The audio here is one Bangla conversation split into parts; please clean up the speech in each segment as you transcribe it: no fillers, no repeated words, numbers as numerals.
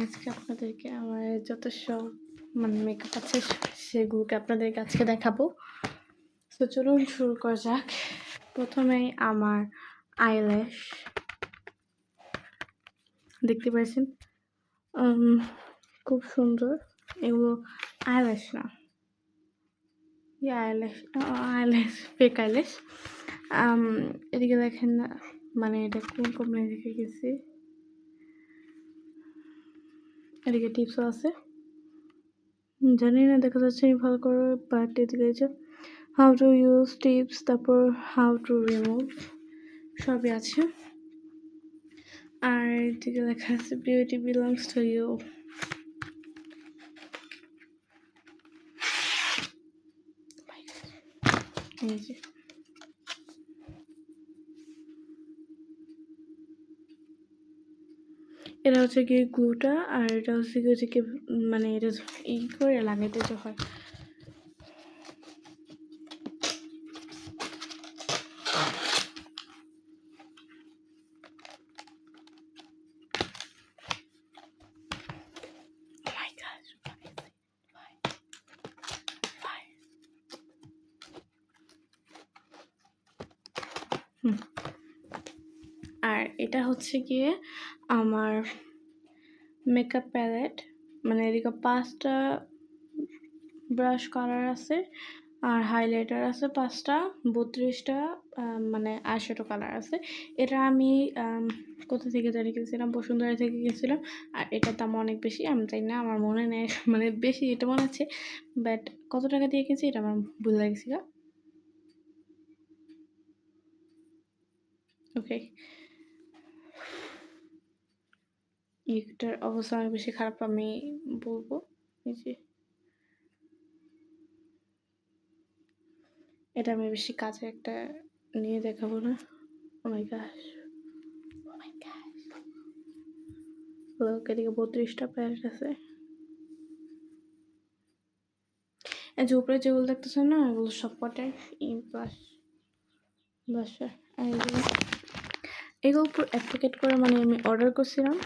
আজকে আপনাদেরকে আমার যত সব মেকআপ আছে সেগুলোকে আপনাদেরকে আজকে দেখাবো। তো চলুন শুরু করা যাক। প্রথমেই আমার আইল্যাশ দেখতে পাচ্ছেন, খুব সুন্দর। এগুলো আইল্যাশ না, আইল্যাশ ফেক আইল্যাশ। এদিকে দেখেন না, এটা কোন কোম্পানি থেকে গেছি। এদিকে টিপসও আছে, জানি না দেখা যাচ্ছে ভালো করে, বাট এদিকে যে হাউ টু ইউজ টিপস, তারপর হাউ টু রিমুভ সবই আছে। আর এদিকে লেখা আছে বিউটি বিলংস টু ইউ। এই যে এটা হচ্ছে গিয়ে গ্লুটা, আর এটা হচ্ছে গিয়ে এটা ই করে লাগাইতে যে হয়। আর এটা হচ্ছে গিয়ে আমার মেকআপ প্যালেট, এদিকে 5টা ব্রাশ কালার আছে, আর হাইলাইটার আছে 5টা, 32টা আইশ্যাডো কালার আছে। এটা আমি কোথা থেকে জানি গেছিলাম, বসুন্ধরা থেকে গেছিলাম। আর এটার দাম অনেক বেশি, আমি জানি না, আমার মনে নেই বেশি এটা মনে আছে, বাট কত টাকা দিয়ে কিনছি এটা আমার ভুল লাগছিল। ওকে, এটার অবস্থা অনেক বেশি খারাপ, আমি বলবো। এই যে এটা আমি বেশি কাছে একটা নিয়ে দেখাবো না। ও মাই গশ, ও মাই গশ, লোক এদিকে 32টা প্যালেট আছে। এই যে উপরে যেগুলো দেখতেছেন না, এগুলো সব কটাই প্লাস ব্লাশার। আর এগুলো পুরো এক প্যাকেট করে আমি অর্ডার করছিলাম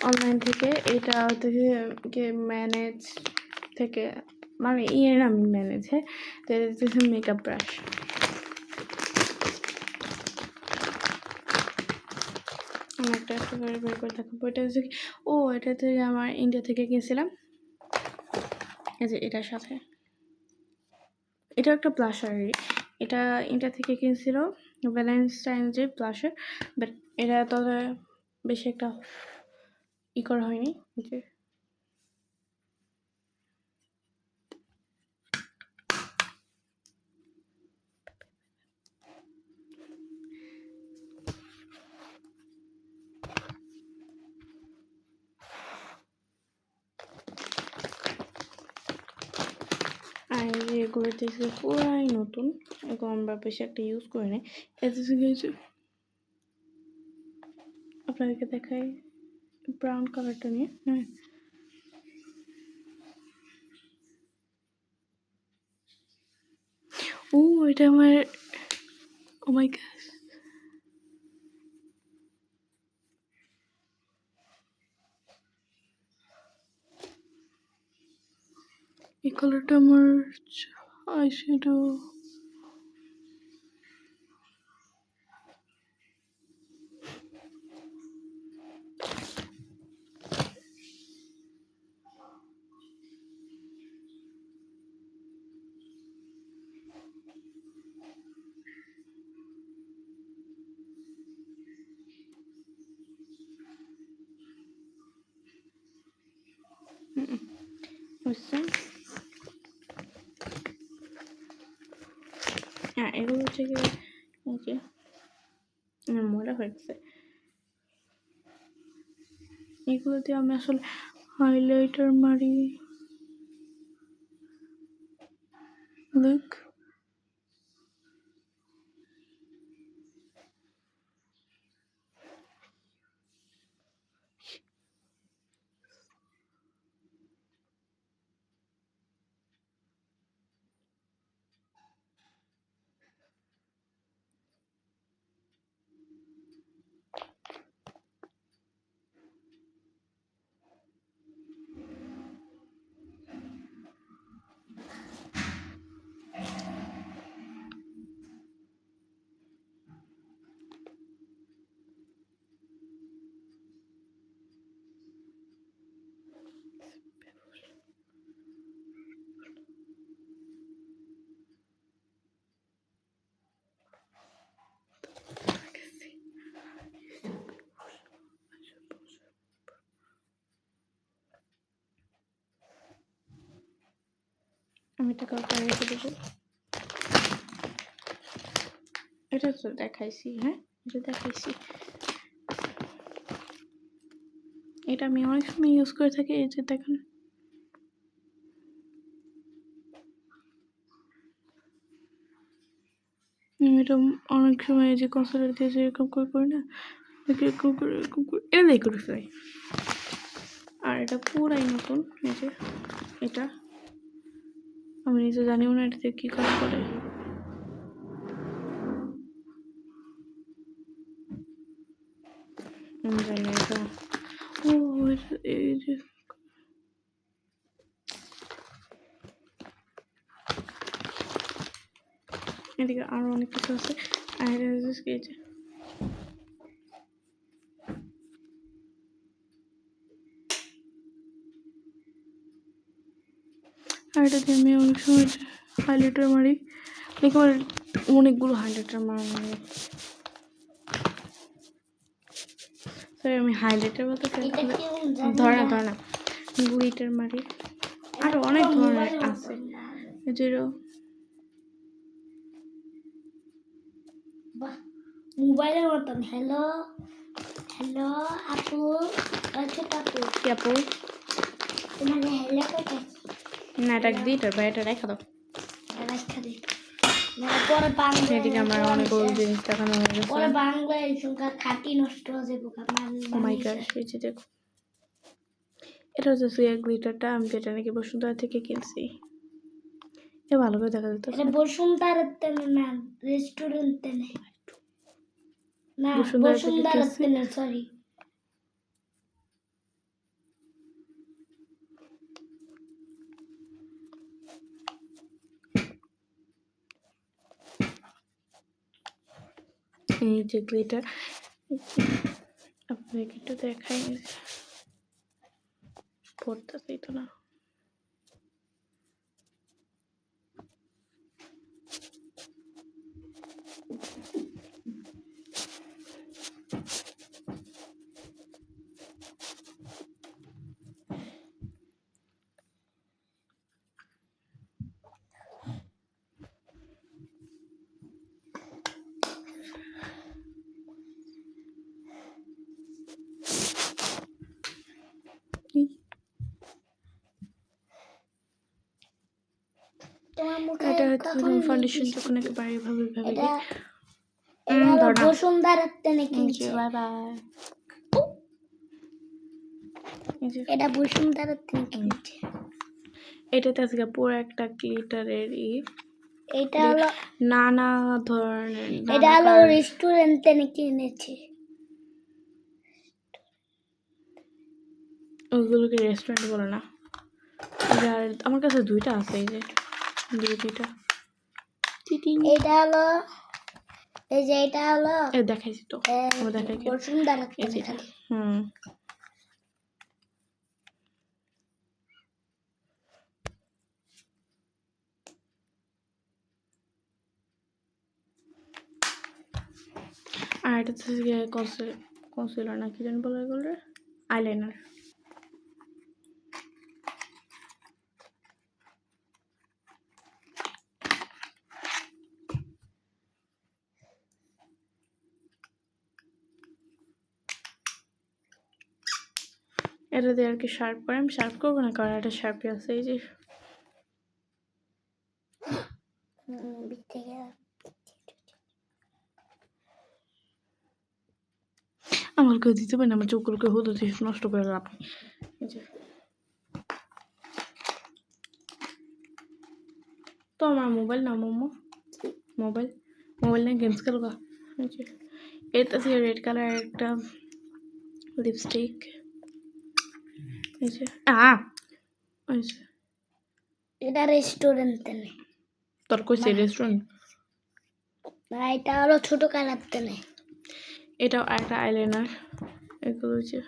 অনলাইন থেকে। এটা থেকে ম্যানেজ থেকে নাম ম্যানেজ, হ্যাঁ। তো এটা হচ্ছে মেকআপ ব্রাশ। আমি একটা বের করে দেখাবো। এটা হচ্ছে এটা থেকে আমার ইন্ডিয়া থেকে কিনছিলাম। এই যে এটার সাথে এটা একটা ব্লাশারই, এটা ইন্ডিয়া থেকে কিনছিল, ভ্যালেন্টাইন যে ব্লাশার, বাট এটা তবে বেশি একটা করা হয়নি। যে আর এগুলো দেখছি পুরাই নতুন, এগুলো আমরা বেশি একটা ইউজ করি না। এতে থেকে আপনাদেরকে দেখাই ব্রাউন কালারটা নিয়ে। হ্যাঁ, এটা আমার, ও মাই গড, এই কালারটা আমার আইশ্যাডো। বুঝছেন? হ্যাঁ, এগুলো হচ্ছে গিয়ে ওকে ময়লা হয়ে গেছে। এগুলো দিয়ে আমি আসলে হাইলাইটার মারি। লুক, আমি টাকা রেখে দেবো। এটা তো দেখাইছি, হ্যাঁ এটা দেখাইছি। এটা আমি অনেক সময় ইউজ করে থাকি। এই যে দেখেন, এটা অনেক সময় এই যে কনসিলার দিয়ে যে এরকম করে করি না, এরকম করে এটা দিয়ে করে ফেলাই। আর এটা পুরাই নতুন। এই যে এটা আমি নিজে জানিও না এটাতে কী কাজ করে। জানি এটা এই যে এদিকে আরো অনেক কিছু আছে। আর এই যে আর এটা দিয়ে আমি অনেক সময় হাইলাইটার মারি, একেবারে অনেকগুলো হাইলাইটার মারি। আমি হাইলাইটার বলতে ধরে না গ্লিটার মারি। আরো অনেক ধরনের আছে। মোবাইলের মতন। হ্যালো হ্যালো আপু, ছোট আপু। কি আপু? মানে হ্যালো করতে না, এটা গ্লিটার বা এটা রেখা দাও। রাখা দে। মানে পরে বাংলা এদিকে আমার অনেক ওল্ড জিনিস দেখানো হয়ে গেছে। পরে বাংলায় সংখ্যা খাটি নষ্ট হয়ে যাবে। ও মাই গড, এই যে দেখো, এটা হচ্ছে সুইয়া গ্লিটারটা। আমি যেটা নাকি বসুন্ধরা থেকে কিনছি। এ ভালো করে দেখা যেত। এটা বসুন্ধরার তেনে না, রেস্টুরেন্ট তেনে না, বসুন্ধরার তেনে, সরি। এই যে গ্লিটার আপনাকে একটু দেখাই, পড়তেছেই তো না। এটা হচ্ছে ফাউন্ডেশন যখন একেবারে ভাবে বসুন্ধরার তেনে কিনছে। Bye bye. এটা বসুন্ধরার তেনে কিনছে। এটাতে আজকে পুরো একটা গ্লিটারের এটা হলো নানা ধরনের, এটা হলো রেস্টুরেন্ট থেকে কিনেছি। ওইগুলোকে রেস্টুরেন্ট বলে না। আর আমার কাছে দুইটা আছে, এই যে দুইটা। এটা হলো এই যে এটা হলো দেখাইছি তো, দেখাই বসুন্ধরার এই যে তেনে। আর এটা হচ্ছে কনসিলার না কি জানি বলে, এগুলো আইলাইনার। এটা দিয়ে আর কি শার্প করে, আমি শার্প করবো না কারণ একটা শার্পই আছে। এই যে আমার কেউ দিতে পারে না, আমার চোখগুলোকে হতো নষ্ট করে লাভ। এই যে তো আমার মোবাইল না মোমো, মোবাইল নিয়ে গেমস খেলবা। এটা আছে রেড কালার একটা লিপস্টিক। এটা রেস্টুরেন্ট তেনে। তোর কইছে রেস্টুরেন্ট না, এটা হলো ছোট কালার তেনে। এটাও একটা আইলাইনার। এগুলো হচ্ছে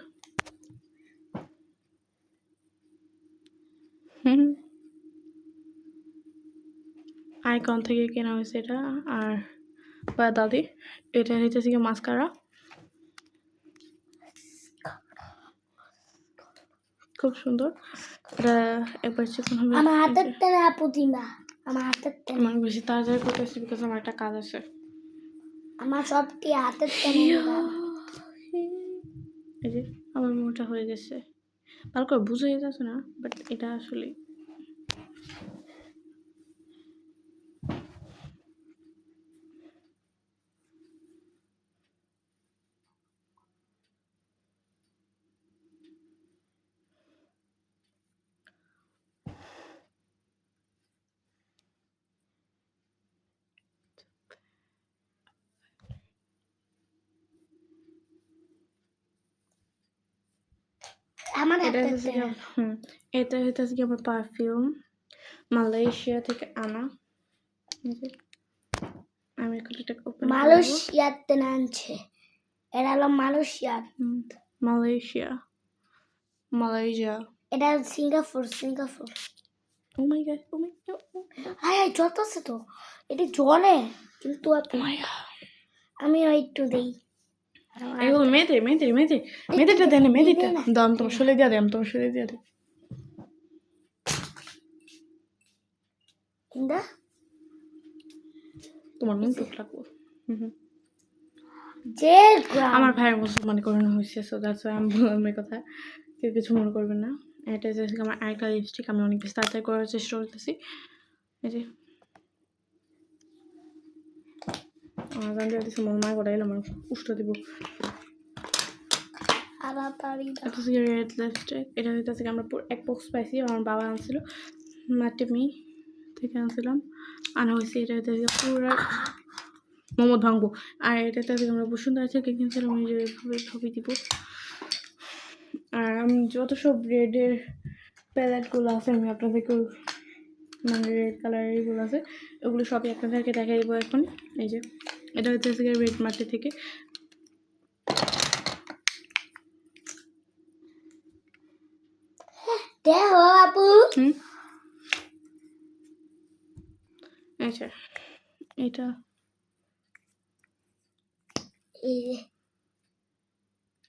আইকন থেকে কেনা হয়েছে এটা। আর বা দাদি, এটা হচ্ছে কি মাস্কারা। খুব সুন্দর। এটা একবার চিকন হবে। আমার হাতের তেনে আপু দিনা, আমার হাতের তেনে, আমার বেশি তাড়াতাড়ি করতেছি বিকজ আমার একটা কাজ আছে। আমার সবটি হাতের তেনে বাবা। এই যে আমার মোটা হয়ে গেছে, ভালো করে বুঝে যাচ্ছে না, বাট এটা আসলে আমার এটা হাতের হচ্ছে তেনে। এটা হচ্ছে কি আমার পারফিউম, মালয়েশিয়া থেকে আনা। এই যে আমি এখন এটাকে ওপেন করব। মালয়েশিয়ার তেনে আনছে, এটা হলো মালয়েশিয়ার, মালয়েশিয়া, মালয়েশিয়া। এটা সিঙ্গাপুর, সিঙ্গাপুর। ও মাই গড, ও মাই গড, হ্যাঁ জ্বলতেছে তো, এটা জ্বলে কিন্তু ও মাই গড। আমি একটু দেই। এগুলো মেয়েদের দেন, মেয়েদেরটা দাম তোমার শরীরে দিয়ে দেয়, তোমার শরীরে দিয়ে দেয়। ইন্দা তোমার নুন টুক লাগবো। যে আমার ভাইয়ের মুসলমান করানো হয়েছে, সো দ্যাটস ওয়াই আমি বললাম এই কথা, কেউ কিছু মনে করবেন না। এটা হচ্ছে আমার আরেকটা লিপস্টিক, আমি অনেক বেশি তাড়াতাড়ি করার চেষ্টা করতেছি। এই যে আমার গান দিয়ে দিচ্ছে, মনে করে এলাম আমার উষ্ঠ দিব। তাড়াতাড়ি এটা হচ্ছে রেড লিপস্টিক, এটা হচ্ছে আমরা এক বক্স পাইছি, আমার বাবা আনছিল, মাটিমি থেকে আনছিলাম, আনা হয়েছে। এটা হচ্ছে পুরো মোমোদ ভাঙবো। আর এটাতে আমরা বসুন্ধরা থেকে কিনছিলাম, আমি যেভাবে ছবি দিব। আর আমি যত সব রেডের প্যালেটগুলো আছে আমি আপনাদেরকে, মানে রেড কালারের এগুলো আছে ওগুলো সবই আপনাদেরকে দেখাই দেবো এখন। এই যে এটা হচ্ছে রেড মার্টে থেকে। দেখো আপু, আচ্ছা এটা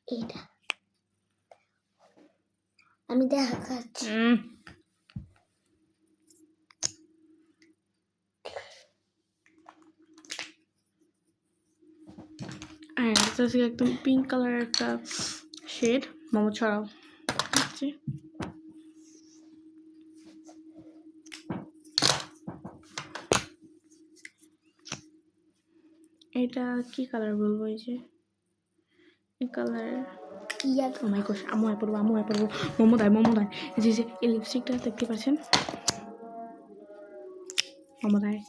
এইটা আমি দেখাচ্ছি। আর এটা হচ্ছে একদম পিঙ্ক কালারের একটা শেড, মোমো ছড়াও। এটা কি কালার বলবো, এই যে এই কালার, ও মাই গড, আমু পড়বো মোমো দেয়। এই যে এই লিপস্টিকটা দেখতে পাচ্ছেন, মোমো দেয়।